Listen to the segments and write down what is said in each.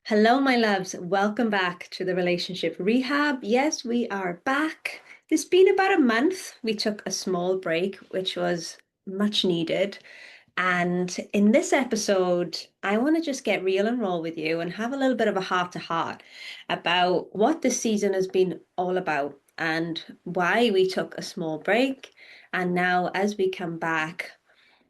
Hello, my loves. Welcome back to the relationship rehab. Yes, we are back. It's been about a month. We took a small break, which was much needed. And in this episode, I want to just get real and roll with you and have a little bit of a heart to heart about what this season has been all about and why we took a small break. And now, as we come back,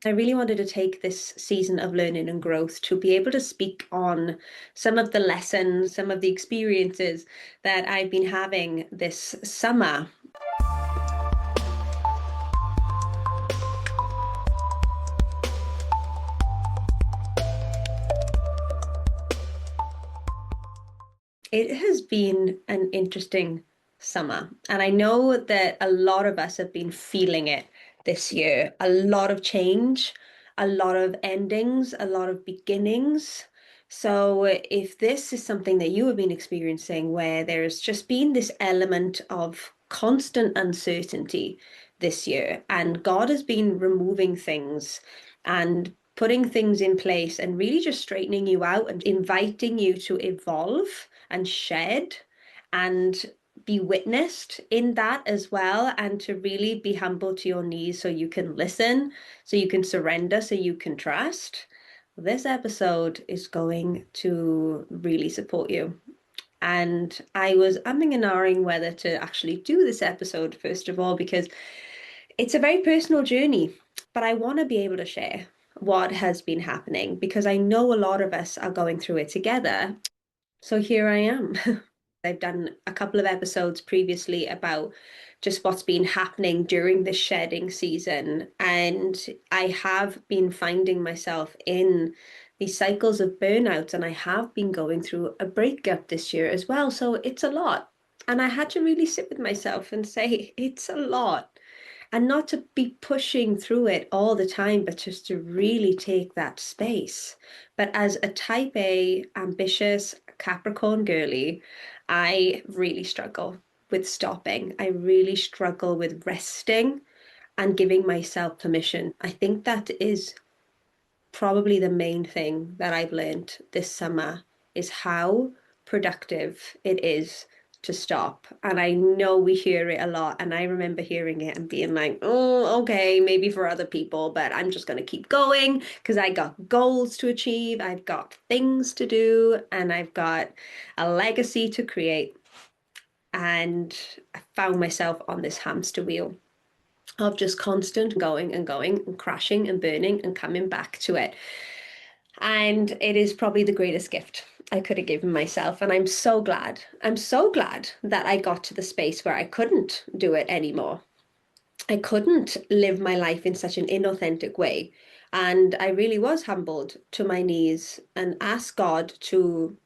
I really wanted to take this season of learning and growth to be able to speak on some of the lessons, some of the experiences that I've been having this summer. It has been an interesting summer, and I know that a lot of us have been feeling it this year. A lot of change, a lot of endings, a lot of beginnings. So, if this is something that you have been experiencing where there's just been this element of constant uncertainty this year, and God has been removing things and putting things in place and really just straightening you out and inviting you to evolve and shed and be witnessed in that as well, and to really be humble to your knees so you can listen, so you can surrender, so you can trust. This episode is going to really support you. And I was umming and ahhing whether to actually do this episode, first of all, because it's a very personal journey, but I want to be able to share what has been happening because I know a lot of us are going through it together. So here I am. I've done a couple of episodes previously about just what's been happening during the shedding season. And I have been finding myself in these cycles of burnout, and I have been going through a breakup this year as well. So it's a lot. And I had to really sit with myself and say, it's a lot. And not to be pushing through it all the time, but just to really take that space. But as a type A, ambitious Capricorn girly, I really struggle with stopping. I really struggle with resting and giving myself permission. I think that is probably the main thing that I've learned this summer is how productive it is to stop. And I know we hear it a lot. And I remember hearing it and being like, oh, okay, maybe for other people, but I'm just going to keep going because I got goals to achieve. I've got things to do and I've got a legacy to create. And I found myself on this hamster wheel of just constant going and going and crashing and burning and coming back to it. And it is probably the greatest gift I could have given myself. And I'm so glad. I'm so glad that I got to the space where I couldn't do it anymore. I couldn't live my life in such an inauthentic way. And I really was humbled to my knees and asked God to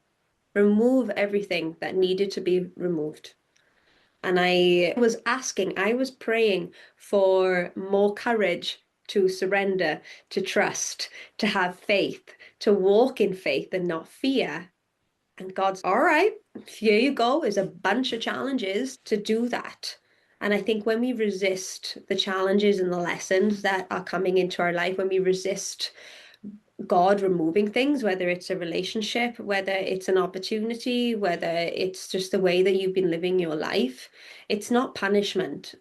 remove everything that needed to be removed. And I was asking, I was praying for more courage to surrender, to trust, to have faith, to walk in faith and not fear. And God's, all right, here you go. There's a bunch of challenges to do that. And I think when we resist the challenges and the lessons that are coming into our life, when we resist God removing things, whether it's a relationship, whether it's an opportunity, whether it's just the way that you've been living your life, it's not punishment.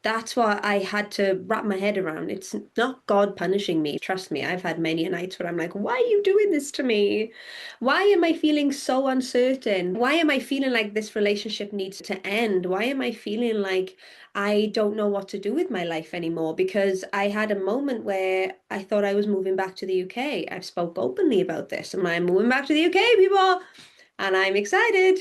That's what I had to wrap my head around. It's not God punishing me. Trust me, I've had many a nights where I'm like, why are you doing this to me? Why am I feeling so uncertain? Why am I feeling like this relationship needs to end? Why am I feeling like I don't know what to do with my life anymore? Because I had a moment where I thought I was moving back to the UK. I've spoke openly about this, and I'm moving back to the UK, people, and I'm excited.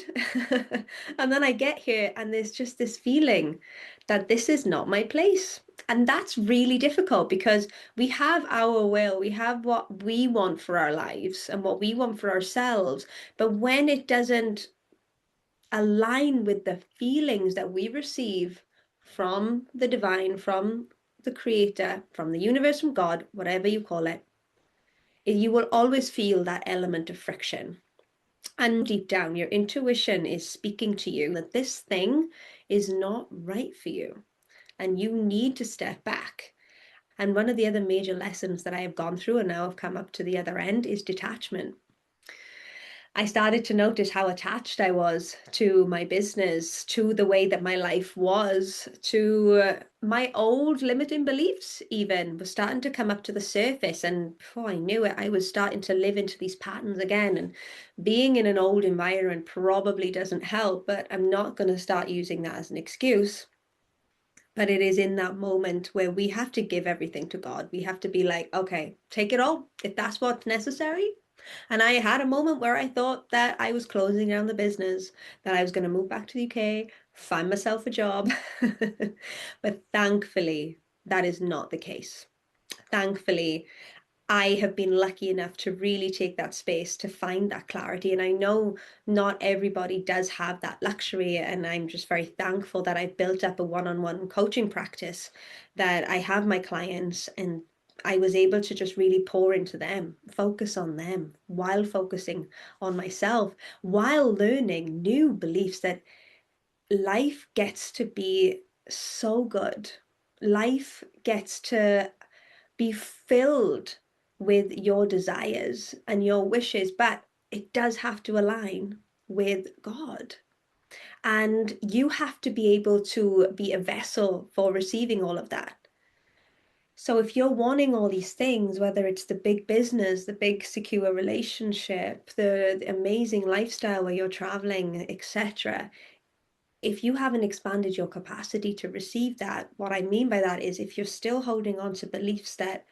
And then I get here, and there's just this feeling that this is not my place. And that's really difficult because we have our will, we have what we want for our lives and what we want for ourselves. But when it doesn't align with the feelings that we receive from the divine, from the creator, from the universe, from God, whatever you call it, you will always feel that element of friction. And deep down, your intuition is speaking to you that this thing is not right for you and you need to step back. And one of the other major lessons that I have gone through and now I've come up to the other end is detachment. I started to notice how attached I was to my business, to the way that my life was, to my old limiting beliefs, even was starting to come up to the surface. And before I knew it, I was starting to live into these patterns again. And being in an old environment probably doesn't help, but I'm not going to start using that as an excuse. But it is in that moment where we have to give everything to God. We have to be like, okay, take it all if that's what's necessary. And I had a moment where I thought that I was closing down the business, that I was going to move back to the UK, find myself a job. But thankfully, that is not the case. Thankfully, I have been lucky enough to really take that space to find that clarity. And I know not everybody does have that luxury. And I'm just very thankful that I've built up a one-on-one coaching practice, that I have my clients, and I was able to just really pour into them, focus on them while focusing on myself, while learning new beliefs that life gets to be so good. Life gets to be filled with your desires and your wishes, but it does have to align with God. And you have to be able to be a vessel for receiving all of that. So if you're wanting all these things, whether it's the big business, the big secure relationship, the amazing lifestyle where you're traveling, etc., if you haven't expanded your capacity to receive that, what I mean by that is if you're still holding on to beliefs that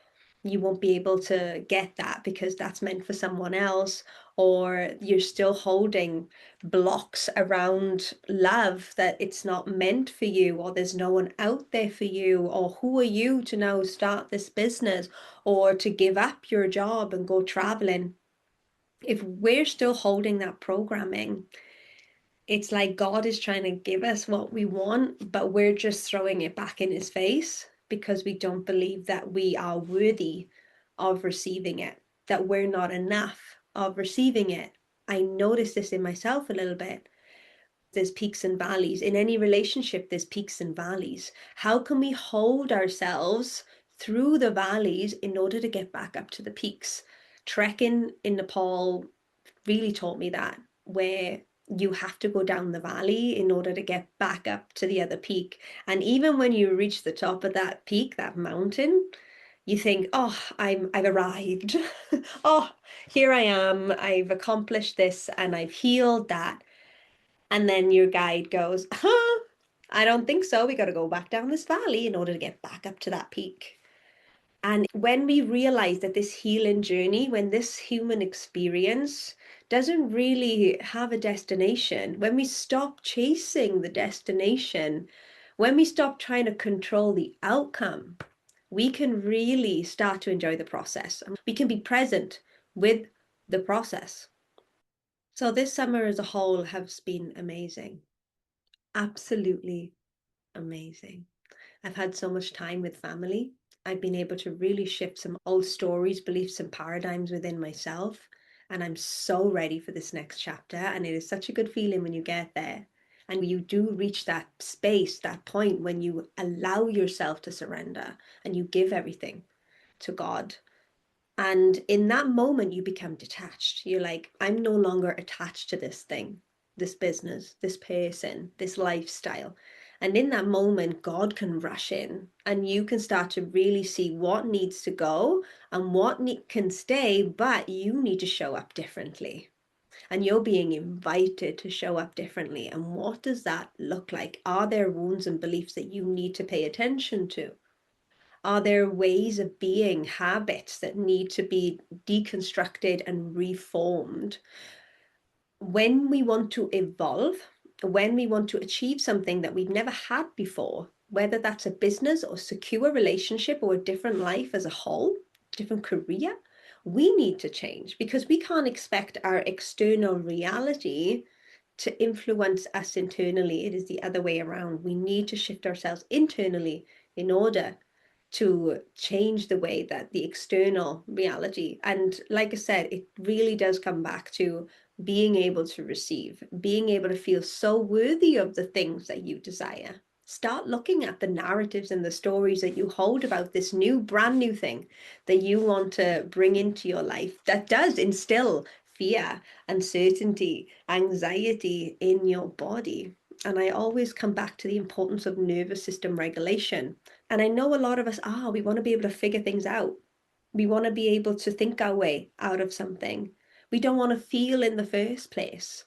you won't be able to get that because that's meant for someone else, or you're still holding blocks around love that it's not meant for you, or there's no one out there for you, or who are you to now start this business or to give up your job and go traveling. If we're still holding that programming, it's like God is trying to give us what we want, but we're just throwing it back in his face because we don't believe that we are worthy of receiving it, that we're not enough of receiving it. I notice this in myself a little bit. There's peaks and valleys. In any relationship, there's peaks and valleys. How can we hold ourselves through the valleys in order to get back up to the peaks? Trekking in Nepal really taught me that, where you have to go down the valley in order to get back up to the other peak. And even when you reach the top of that peak, that mountain, you think, oh, I've arrived. Oh, here I am. I've accomplished this and I've healed that. And then your guide goes, huh, I don't think so. We got to go back down this valley in order to get back up to that peak. And when we realize that this healing journey, when this human experience doesn't really have a destination, when we stop chasing the destination, when we stop trying to control the outcome, we can really start to enjoy the process. We can be present with the process. So this summer as a whole has been amazing. Absolutely amazing. I've had so much time with family. I've been able to really shift some old stories, beliefs, and paradigms within myself. And I'm so ready for this next chapter. And it is such a good feeling when you get there. And you do reach that space, that point when you allow yourself to surrender and you give everything to God. And in that moment, you become detached. You're like, I'm no longer attached to this thing, this business, this person, this lifestyle. And in that moment, God can rush in and you can start to really see what needs to go and what can stay, but you need to show up differently. And you're being invited to show up differently. And what does that look like? Are there wounds and beliefs that you need to pay attention to? Are there ways of being, habits that need to be deconstructed and reformed? When we want to evolve, when we want to achieve something that we've never had before, whether that's a business or secure relationship or a different life as a whole, different career, we need to change because we can't expect our external reality to influence us internally. It is the other way around. We need to shift ourselves internally in order to change the way that the external reality. And like I said, it really does come back to being able to receive, being able to feel so worthy of the things that you desire. Start looking at the narratives and the stories that you hold about this new, brand new thing that you want to bring into your life that does instill fear, uncertainty, anxiety in your body. And I always come back to the importance of nervous system regulation. And I know a lot of us we want to be able to figure things out. We want to be able to think our way out of something. We don't want to feel in the first place.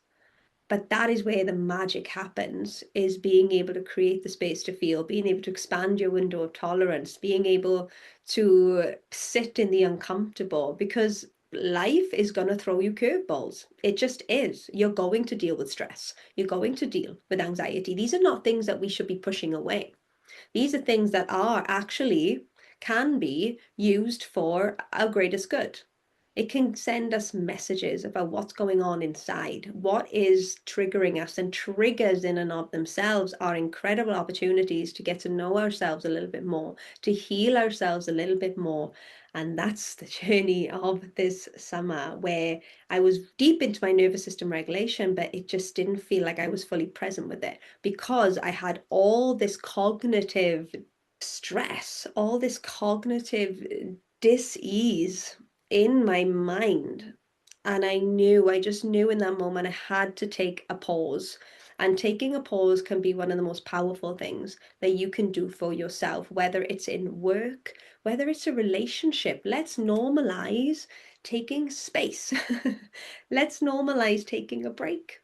But that is where the magic happens, is being able to create the space to feel, being able to expand your window of tolerance, being able to sit in the uncomfortable, because life is going to throw you curveballs. It just is. You're going to deal with stress. You're going to deal with anxiety. These are not things that we should be pushing away. These are things that are actually can be used for our greatest good. It can send us messages about what's going on inside, what is triggering us, and triggers in and of themselves are incredible opportunities to get to know ourselves a little bit more, to heal ourselves a little bit more. And that's the journey of this summer, where I was deep into my nervous system regulation, but it just didn't feel like I was fully present with it, because I had all this cognitive stress, all this cognitive dis-ease in my mind. And I just knew in that moment I had to take a pause. And taking a pause can be one of the most powerful things that you can do for yourself, whether it's in work, whether it's a relationship. Let's normalize taking space. Let's normalize taking a break,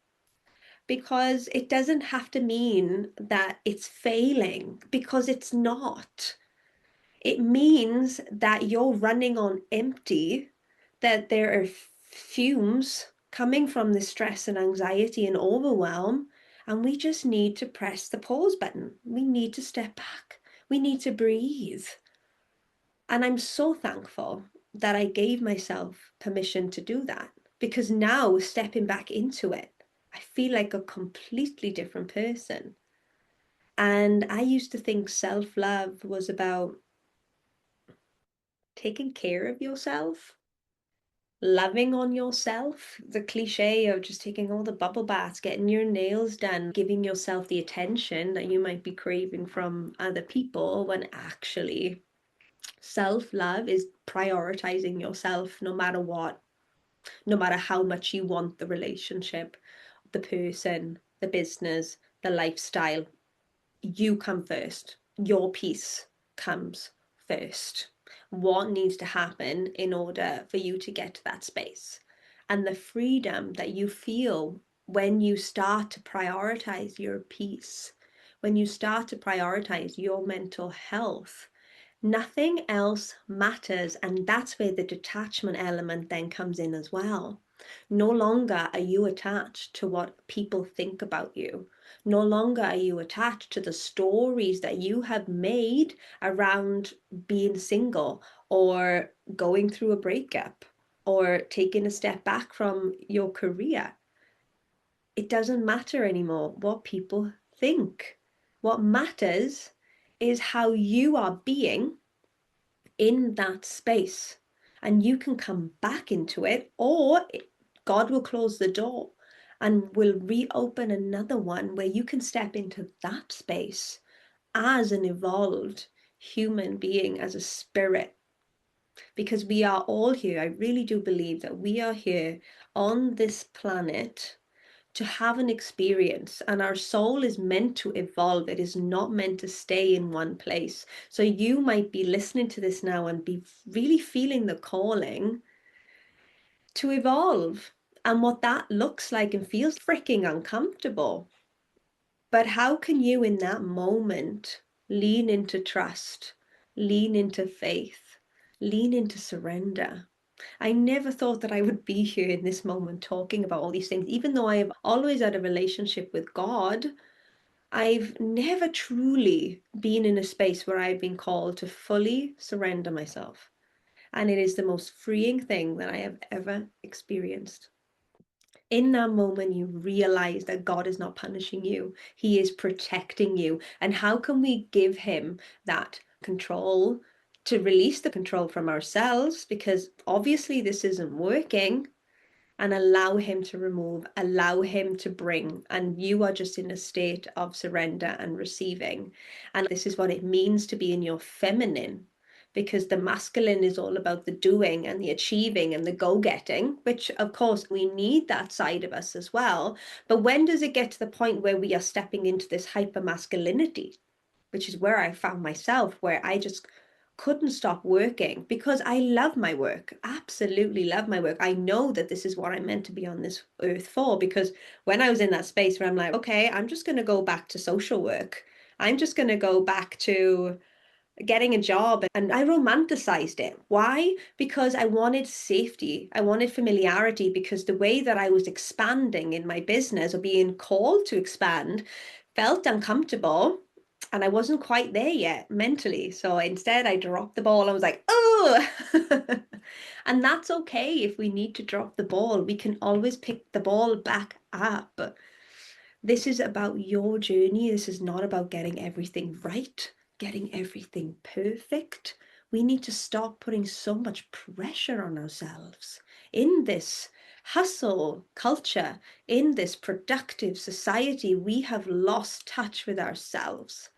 because it doesn't have to mean that it's failing, because it's not. It means that you're running on empty, that there are fumes coming from the stress and anxiety and overwhelm, and we just need to press the pause button. We need to step back. We need to breathe. And I'm so thankful that I gave myself permission to do that, because now stepping back into it, I feel like a completely different person. And I used to think self-love was about taking care of yourself, loving on yourself, the cliche of just taking all the bubble baths, getting your nails done, giving yourself the attention that you might be craving from other people, when actually self-love is prioritizing yourself no matter what, no matter how much you want the relationship, the person, the business, the lifestyle. You come first. Your peace comes first. What needs to happen in order for you to get to that space? And the freedom that you feel when you start to prioritize your peace, when you start to prioritize your mental health, nothing else matters. And that's where the detachment element then comes in as well. No longer are you attached to what people think about you. No longer are you attached to the stories that you have made around being single, or going through a breakup, or taking a step back from your career. It doesn't matter anymore what people think. What matters is how you are being in that space. And you can come back into it, or God will close the door and will reopen another one where you can step into that space as an evolved human being, as a spirit. Because we are all here. I really do believe that we are here on this planet to have an experience, and our soul is meant to evolve. It is not meant to stay in one place. So you might be listening to this now and be really feeling the calling to evolve, and what that looks like and feels freaking uncomfortable. But how can you in that moment lean into trust, lean into faith, lean into surrender? I never thought that I would be here in this moment talking about all these things. Even though I have always had a relationship with God, I've never truly been in a space where I've been called to fully surrender myself. And it is the most freeing thing that I have ever experienced. In that moment, you realize that God is not punishing you, He is protecting you. And how can we give Him that control, to release the control from ourselves? Because obviously, this isn't working. And allow Him to remove, allow Him to bring. And you are just in a state of surrender and receiving. And this is what it means to be in your feminine. because the masculine is all about the doing and the achieving and the go-getting, which of course we need that side of us as well. But when does it get to the point where we are stepping into this hyper masculinity, which is where I found myself, where I just couldn't stop working because I love my work, absolutely love my work. I know that this is what I'm meant to be on this earth for, because when I was in that space where I'm like, okay, I'm just going to go back to social work. I'm just going to go back to getting a job. And I romanticized it. Why? Because I wanted safety. I wanted familiarity, because the way that I was expanding in my business or being called to expand felt uncomfortable. And I wasn't quite there yet mentally. So instead, I dropped the ball. I was like, oh, and that's okay. If we need to drop the ball, we can always pick the ball back up. This is about your journey. This is not about getting everything right, getting everything perfect. We need to stop putting so much pressure on ourselves in this hustle culture, in this productive society. We have lost touch with ourselves.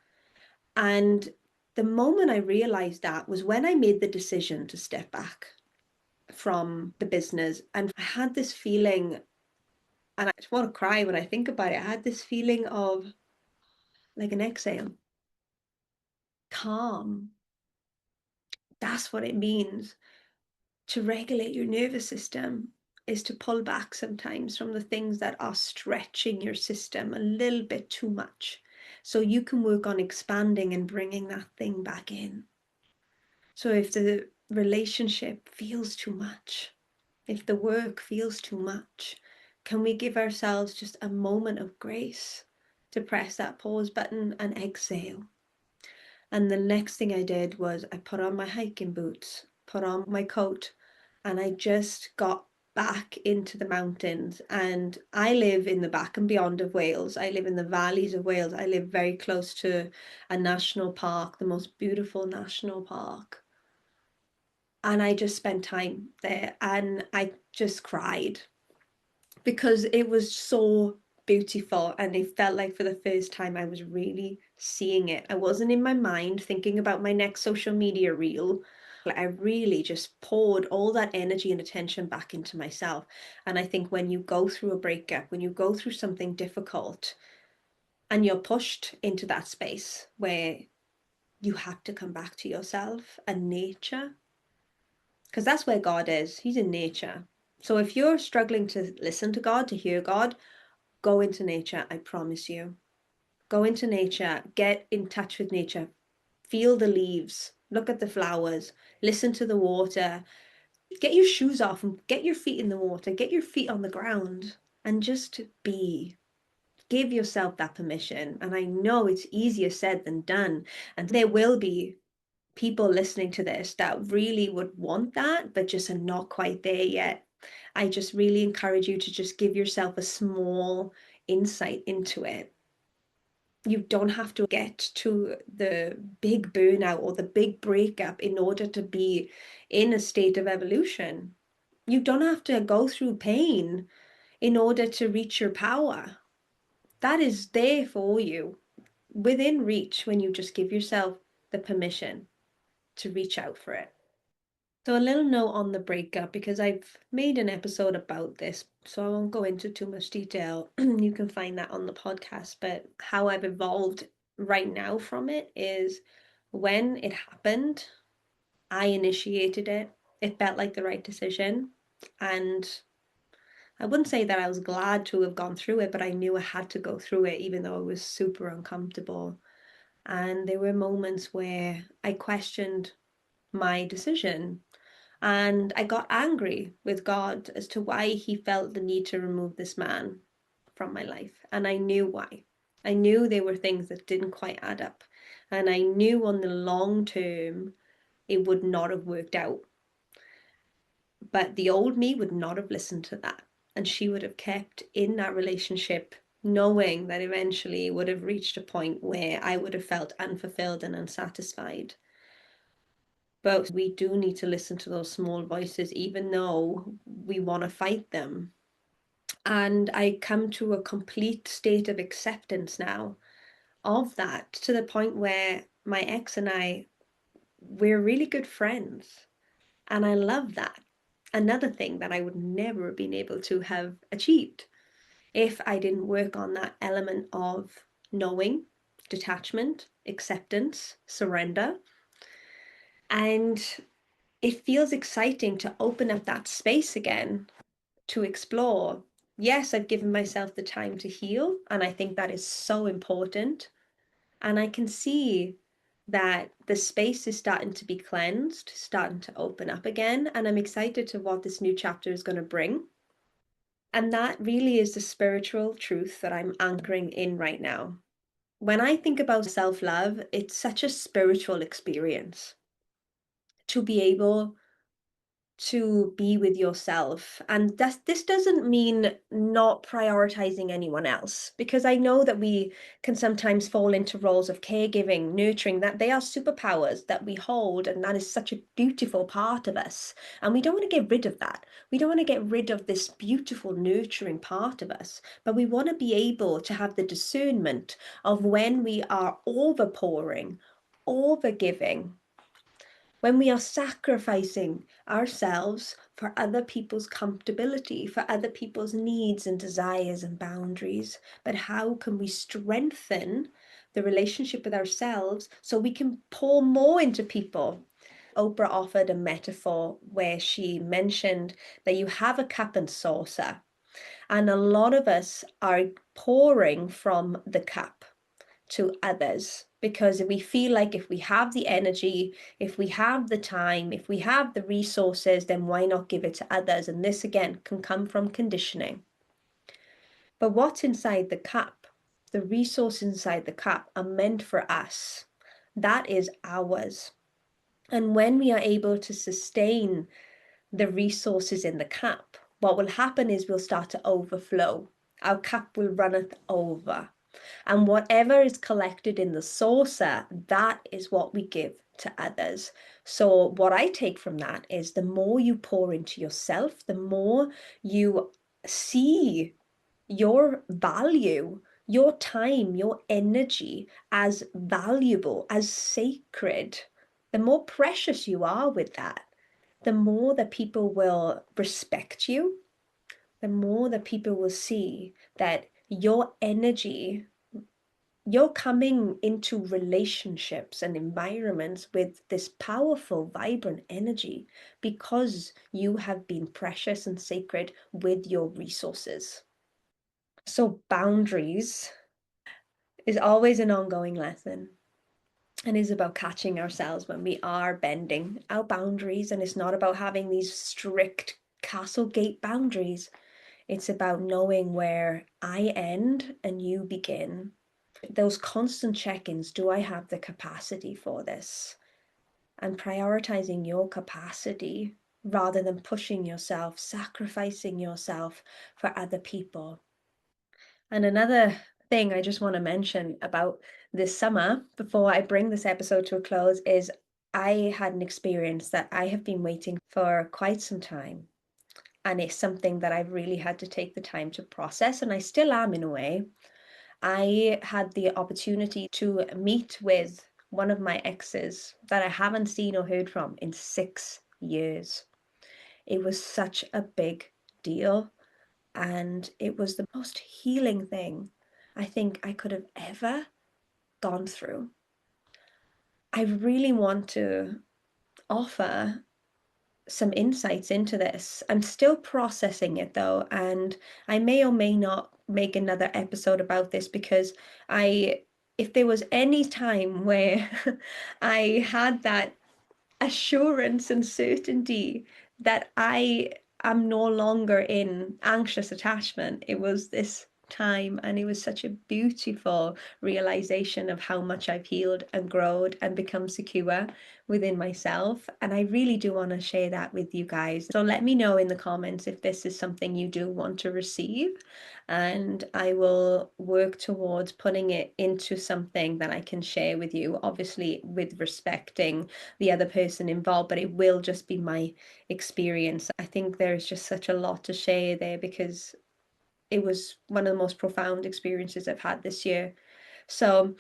And the moment I realized that was when I made the decision to step back from the business. And I had this feeling, and I just want to cry when I think about it. I had this feeling of like an exhale, calm. That's what it means to regulate your nervous system, is to pull back sometimes from the things that are stretching your system a little bit too much, so you can work on expanding and bringing that thing back in. So if the relationship feels too much, if the work feels too much, can we give ourselves just a moment of grace to press that pause button and exhale? And the next thing I did was I put on my hiking boots, put on my coat, and I just got back into the mountains. And I live in the back and beyond of Wales. I live in the valleys of Wales. I live very close to a national park, the most beautiful national park. And I just spent time there and I just cried because it was so beautiful, and it felt like for the first time I was really seeing it. I wasn't in my mind thinking about my next social media reel. I really just poured all that energy and attention back into myself. And I think when you go through a breakup, when you go through something difficult and you're pushed into that space where you have to come back to yourself and nature, because that's where God is. He's in nature. So if you're struggling to listen to God, to hear God, go into nature. I promise you. Go into nature, get in touch with nature, feel the leaves, look at the flowers, listen to the water, get your shoes off and get your feet in the water, get your feet on the ground, and just be. Give yourself that permission. And I know it's easier said than done. And there will be people listening to this that really would want that, but just are not quite there yet. I just really encourage you to just give yourself a small insight into it. You don't have to get to the big burnout or the big breakup in order to be in a state of evolution. You don't have to go through pain in order to reach your power. That is there for you, within reach, when you just give yourself the permission to reach out for it. So a little note on the breakup, because I've made an episode about this, so I won't go into too much detail. You can find that on the podcast. But how I've evolved right now from it is, when it happened, I initiated it. It felt like the right decision. And I wouldn't say that I was glad to have gone through it, but I knew I had to go through it, even though it was super uncomfortable. And there were moments where I questioned my decision. And I got angry with God as to why he felt the need to remove this man from my life. And I knew why. I knew there were things that didn't quite add up. And I knew on the long term, it would not have worked out. But the old me would not have listened to that. And she would have kept in that relationship, knowing that eventually it would have reached a point where I would have felt unfulfilled and unsatisfied. But we do need to listen to those small voices, even though we want to fight them. And I come to a complete state of acceptance now of that, to the point where my ex and I we're really good friends. And I love that. Another thing that I would never have been able to have achieved if I didn't work on that element of knowing, detachment, acceptance, surrender. And it feels exciting to open up that space again to explore. Yes, I've given myself the time to heal, and I think that is so important. And I can see that the space is starting to be cleansed, starting to open up again. And I'm excited to what this new chapter is going to bring. And that really is the spiritual truth that I'm anchoring in right now. When I think about self love, it's such a spiritual experience to be able to be with yourself. And this doesn't mean not prioritizing anyone else, because I know that we can sometimes fall into roles of caregiving, nurturing, that they are superpowers that we hold, and that is such a beautiful part of us. And we don't want to get rid of that. We don't want to get rid of this beautiful, nurturing part of us, but we want to be able to have the discernment of when we are overpouring, overgiving, when we are sacrificing ourselves for other people's comfortability, for other people's needs and desires and boundaries. But how can we strengthen the relationship with ourselves so we can pour more into people? Oprah offered a metaphor where she mentioned that you have a cup and saucer, and a lot of us are pouring from the cup to others because we feel like if we have the energy, if we have the time, if we have the resources, then why not give it to others? And this again can come from conditioning. But what's inside the cup, the resources inside the cup are meant for us. That is ours. And when we are able to sustain the resources in the cup, what will happen is we'll start to overflow. Our cup will runneth over. And whatever is collected in the saucer, that is what we give to others. So, what I take from that is the more you pour into yourself, the more you see your value, your time, your energy as valuable, as sacred, the more precious you are with that, the more that people will respect you, the more that people will see that your energy, you're coming into relationships and environments with this powerful, vibrant energy because you have been precious and sacred with your resources. So, boundaries is always an ongoing lesson and is about catching ourselves when we are bending our boundaries. And it's not about having these strict castle gate boundaries, it's about knowing where I end and you begin. Those constant check-ins, do I have the capacity for this? And prioritizing your capacity rather than pushing yourself, sacrificing yourself for other people. And another thing I just want to mention about this summer before I bring this episode to a close is I had an experience that I have been waiting for quite some time. And it's something that I've really had to take the time to process, and I still am in a way. I had the opportunity to meet with one of my exes that I haven't seen or heard from in 6 years. It was such a big deal, and it was the most healing thing I think I could have ever gone through. I really want to offer some insights into this. I'm still processing it though, and I may or may not make another episode about this because if there was any time where I had that assurance and certainty that I am no longer in anxious attachment, it was this time, and it was such a beautiful realization of how much I've healed and grown and become secure within myself. And I really do want to share that with you guys. So let me know in the comments if this is something you do want to receive, and I will work towards putting it into something that I can share with you, obviously with respecting the other person involved, but it will just be my experience. I think there's just such a lot to share there because it was one of the most profound experiences I've had this year. So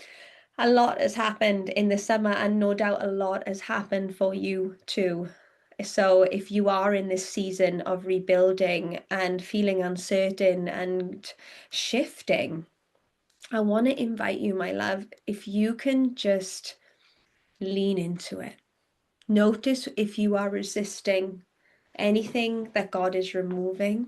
A lot has happened in the summer, and no doubt a lot has happened for you too. So, if you are in this season of rebuilding and feeling uncertain and shifting, I want to invite you, my love, if you can just lean into it. Notice if you are resisting anything that God is removing.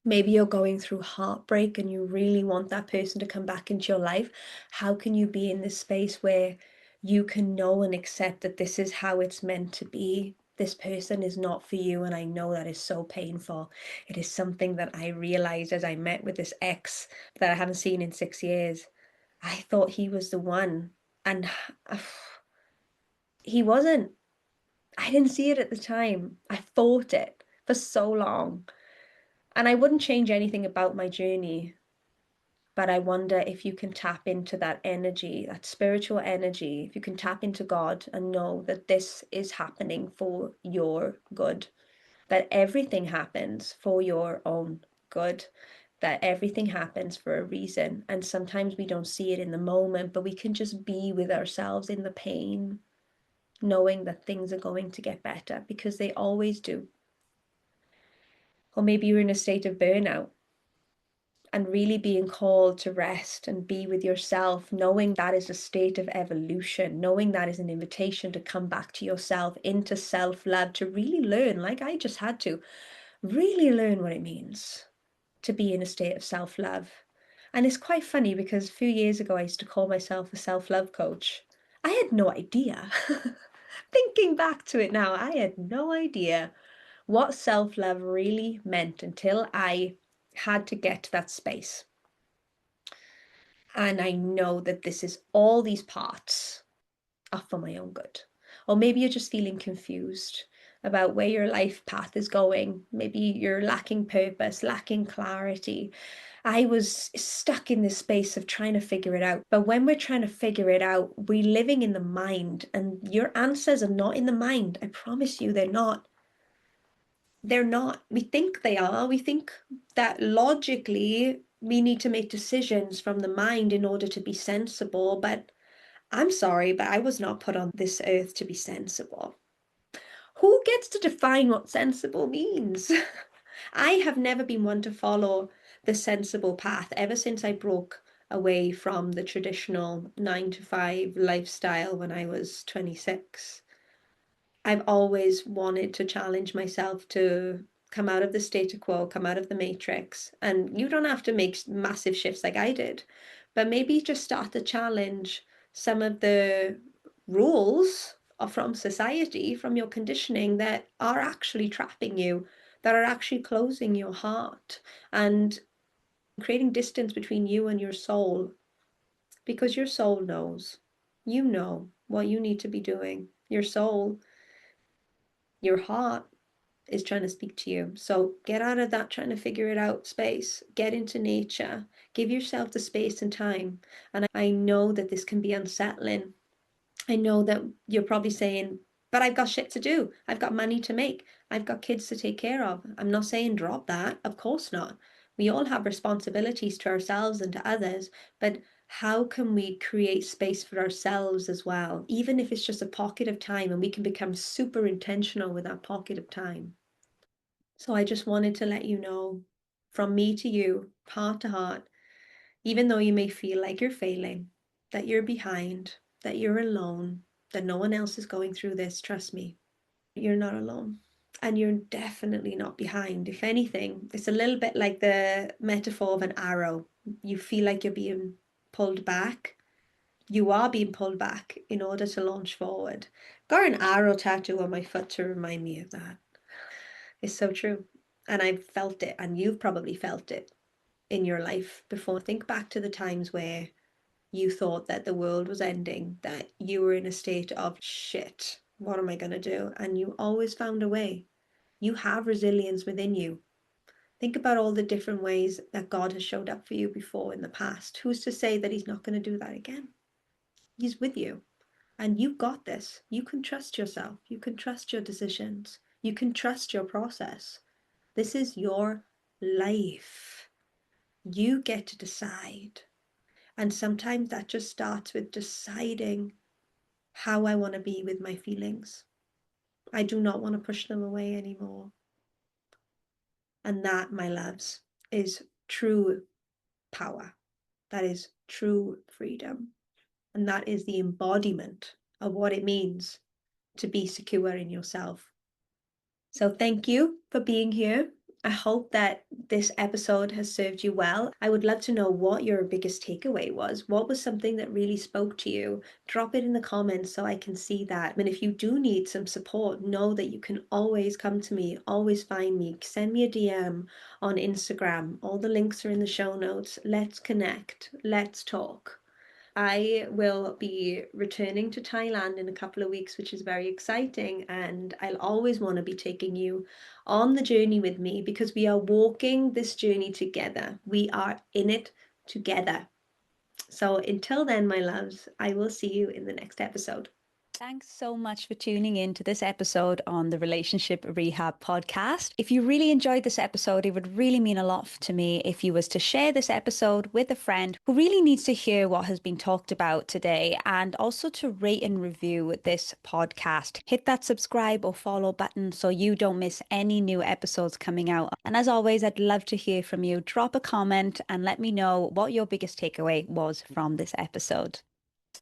Maybe you're going through heartbreak and you really want that person to come back into your life. How can you be in this space where you can know and accept that this is how it's meant to be? This person is not for you, and I know that is so painful. It is something that I realized as I met with this ex that I haven't seen in 6 years. I thought he was the one, and he wasn't. I didn't see it at the time. I fought it for so long. And I wouldn't change anything about my journey, but I wonder if you can tap into that energy, that spiritual energy, if you can tap into God and know that this is happening for your good, that everything happens for your own good, that everything happens for a reason. And sometimes we don't see it in the moment, but we can just be with ourselves in the pain, knowing that things are going to get better because they always do. Or maybe you're in a state of burnout and really being called to rest and be with yourself, knowing that is a state of evolution, knowing that is an invitation to come back to yourself, into self-love, to really learn, like I just had to, really learn what it means to be in a state of self-love. And it's quite funny because a few years ago, I used to call myself a self-love coach. I had no idea. Thinking back to it now, I had no idea what self-love really meant until I had to get to that space. And I know that this is all these parts are for my own good. Or maybe you're just feeling confused about where your life path is going. Maybe you're lacking purpose, lacking clarity. I was stuck in this space of trying to figure it out. But when we're trying to figure it out, we're living in the mind, and your answers are not in the mind. I promise you, they're not. They're not. We think they are. We think that logically we need to make decisions from the mind in order to be sensible. But I'm sorry, but I was not put on this earth to be sensible. Who gets to define what sensible means? I have never been one to follow the sensible path ever since I broke away from the traditional 9 to 5 lifestyle when I was 26. I've always wanted to challenge myself to come out of the status quo, come out of the matrix. And you don't have to make massive shifts like I did, but maybe just start to challenge some of the rules from society, from your conditioning that are actually trapping you, that are actually closing your heart and creating distance between you and your soul, because your soul knows. You know what you need to be doing. Your soul, your heart is trying to speak to you. So get out of that trying to figure it out space. Get into nature. Give yourself the space and time. And I know that this can be unsettling. I know that you're probably saying, but I've got shit to do. I've got money to make. I've got kids to take care of. I'm not saying drop that. Of course not. We all have responsibilities to ourselves and to others, but how can we create space for ourselves as well, even if it's just a pocket of time, and we can become super intentional with that pocket of time. So I just wanted to let you know, from me to you, heart to heart, even though you may feel like you're failing, that you're behind, that you're alone, that no one else is going through this, trust me, you're not alone. And you're definitely not behind. If anything, it's a little bit like the metaphor of an arrow. You feel like you're being pulled back. You are being pulled back in order to launch forward. Got an arrow tattoo on my foot to remind me of that. It's so true. And I've felt it, and you've probably felt it in your life before. Think back to the times where you thought that the world was ending, that you were in a state of shit, what am I going to do? And you always found a way. You have resilience within you. Think about all the different ways that God has showed up for you before in the past. Who's to say that He's not going to do that again? He's with you. And you've got this. You can trust yourself. You can trust your decisions. You can trust your process. This is your life. You get to decide. And sometimes that just starts with deciding how I want to be with my feelings. I do not want to push them away anymore. And that, my loves, is true power. That is true freedom. And that is the embodiment of what it means to be secure in yourself. So thank you for being here. I hope that this episode has served you well. I would love to know what your biggest takeaway was. What was something that really spoke to you? Drop it in the comments so I can see that. And if you do need some support, know that you can always come to me, always find me. Send me a DM on Instagram. All the links are in the show notes. Let's connect. Let's talk. I will be returning to Thailand in a couple of weeks, which is very exciting. And I'll always want to be taking you on the journey with me because we are walking this journey together. We are in it together. So until then, my loves, I will see you in the next episode. Thanks so much for tuning in to this episode on the Relationship Rehab podcast. If you really enjoyed this episode, it would really mean a lot to me if you was to share this episode with a friend who really needs to hear what has been talked about today, and also to rate and review this podcast. Hit that subscribe or follow button so you don't miss any new episodes coming out. And as always, I'd love to hear from you. Drop a comment and let me know what your biggest takeaway was from this episode.